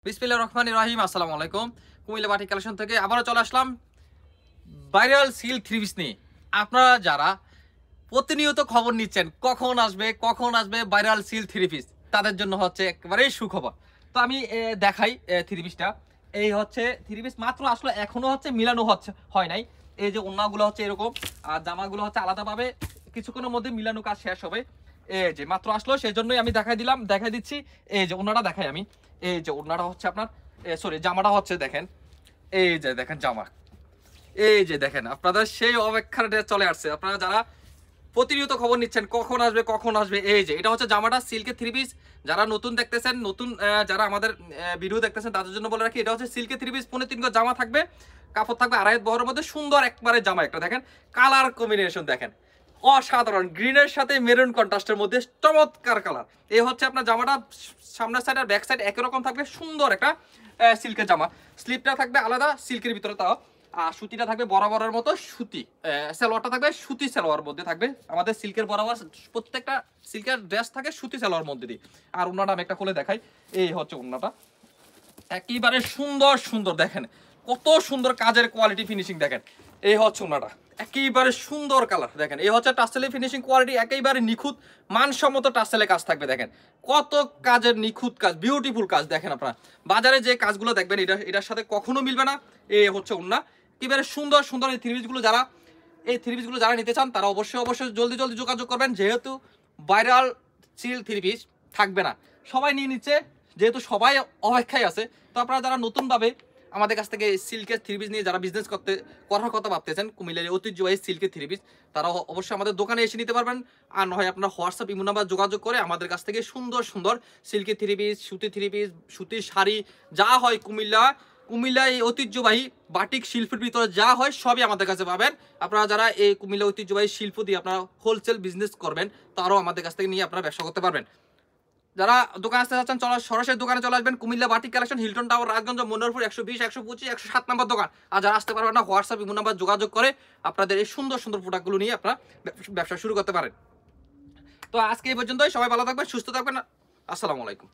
বিসমিল্লাহির রহমানির রহিম। আসসালামু আলাইকুম। কুমিল্লা বাটিক কালেকশন থেকে আবারও চলে আসলাম ভাইরাল সিল থ্রি পিস নিয়ে। আপনারা যারা প্রতিনিয়ত খবর নিচ্ছেন কখন আসবে ভাইরাল সিল থ্রি পিস, তাদের জন্য হচ্ছে একেবারেই সুখবর। তো আমি দেখাই থ্রি পিসটা। এই হচ্ছে থ্রি পিস, মাত্র আসলে এখনো হচ্ছে মিলানো হয় নাই। এই যে ওড়নাগুলো হচ্ছে এরকম, আর জামাগুলো হচ্ছে আলাদাভাবে, কিছুক্ষণের মধ্যে মিলানো কাজ শেষ হবে। এই যে মাত্র আসলো, সেই জন্যই আমি দেখাই দিচ্ছি। এই যে ওড়নাটা দেখাই আমি। এই যে ওড়নাটা হচ্ছে আপনার, সরি জামাটা হচ্ছে দেখেন। এই যে দেখেন জামা, এই যে দেখেন, আপনাদের সেই অপেক্ষাটা চলে আসছে। আপনারা যারা প্রতিনিয়ত খবর নিচ্ছেন কখন আসবে, এই যে এটা হচ্ছে জামাটা সিল্কের থ্রি পিস। যারা নতুন দেখতেছেন, যারা আমাদের ভিডিও দেখতেছেন, তাদের জন্য বলে রাখি, এটা হচ্ছে সিল্কের থ্রি পিস। 3.5 গজ জামা থাকবে, কাপড় থাকবে আড়াই বহরের মধ্যে, সুন্দর একবারে জামা একটা দেখেন। কালার কম্বিনেশন দেখেন অসাধারণ, গ্রিনের সাথে মেরুন কন্ট্রাস্টের মধ্যে চমৎকার কালার। এই হচ্ছে আপনার জামাটা, সামনের সাইড আর ব্যাক সাইড একই রকম থাকবে, সুন্দর একটা সিল্কের জামা। স্লিপটা থাকবে আলাদা সিল্কের ভিতরে, তাও আর সুতিটা থাকবে বরাবরের মতো সুতি। সালোয়ারটা থাকবে সুতি সালোয়ার মধ্যে থাকবে। আমাদের সিল্কের বরাবর প্রত্যেকটা সিল্কের ড্রেস থাকে সুতি সালোয়ার মধ্যে দিয়ে। আর ওড়নাটা আমি একটা খুলে দেখাই। এই হচ্ছে ওড়নাটা, একেবারে সুন্দর দেখেন, কত সুন্দর কাজের কোয়ালিটি ফিনিশিং দেখেন। এই হচ্ছে ওড়নাটা, একেবারে সুন্দর কালার দেখেন। এই হচ্ছে টাসেলে ফিনিশিং কোয়ালিটি, একেবারে নিখুঁত মানসম্মত টাসেলে কাজ থাকবে দেখেন। কত কাজের নিখুঁত কাজ, বিউটিফুল কাজ দেখেন। আপনারা বাজারে যে কাজগুলো দেখবেন এটার সাথে কখনো মিলবে না। এই হচ্ছে ওড়না, একেবারে সুন্দর এই থ্রি পিসগুলো যারা নিতে চান, তারা অবশ্যই জলদি যোগাযোগ করবেন। যেহেতু ভাইরাল সিল থ্রি পিস থাকবে না, সবাই নিয়ে নিচ্ছে, যেহেতু সবাই অপেক্ষায় আছে। তো আপনারা যারা নতুনভাবে আমাদের কাছ থেকে সিল্কের থ্রি পিস নিয়ে যারা বিজনেস করার কথা ভাবতেছেন, কুমিল্লার ঐতিহ্যবাহী সিল্কের থ্রি পিস, তারা অবশ্যই আমাদের দোকানে এসে নিতে পারবেন। আর নয় আপনারা হোয়াটসঅ্যাপ ইমো নাম্বার যোগাযোগ করে আমাদের কাছ থেকে সুন্দর সিল্কের থ্রি পিস, সুতির শাড়ি, যা হয় কুমিল্লা এই ঐতিহ্যবাহী বাটিক শিল্পের ভিতরে যা হয় সবই আমাদের কাছে পাবেন। আপনারা যারা এই কুমিল্লা ঐতিহ্যবাহী শিল্প দিয়ে আপনারা হোলসেল বিজনেস করবেন, তারাও আমাদের কাছ থেকে নিয়ে আপনারা ব্যবসা করতে পারবেন। যারা দোকানে আসতে চাচ্ছেন, সরাসরি দোকানে চলে আসবেন। Comilla batik collection, Hilton tower, Rajganj, Manoharpur, 120, 125, 107 নম্বর দোকান। আর যারা আসতে পারবেন না, হোয়াটসঅ্যাপ ইমো নাম্বার যোগাযোগ করে আপনাদের এই সুন্দর প্রোডাক্টগুলো নিয়ে আপনারা ব্যবসা শুরু করতে পারেন। তো আজকে এই পর্যন্তই। সবাই ভালো থাকবেন, সুস্থ থাকবেন। আসসালামু আলাইকুম।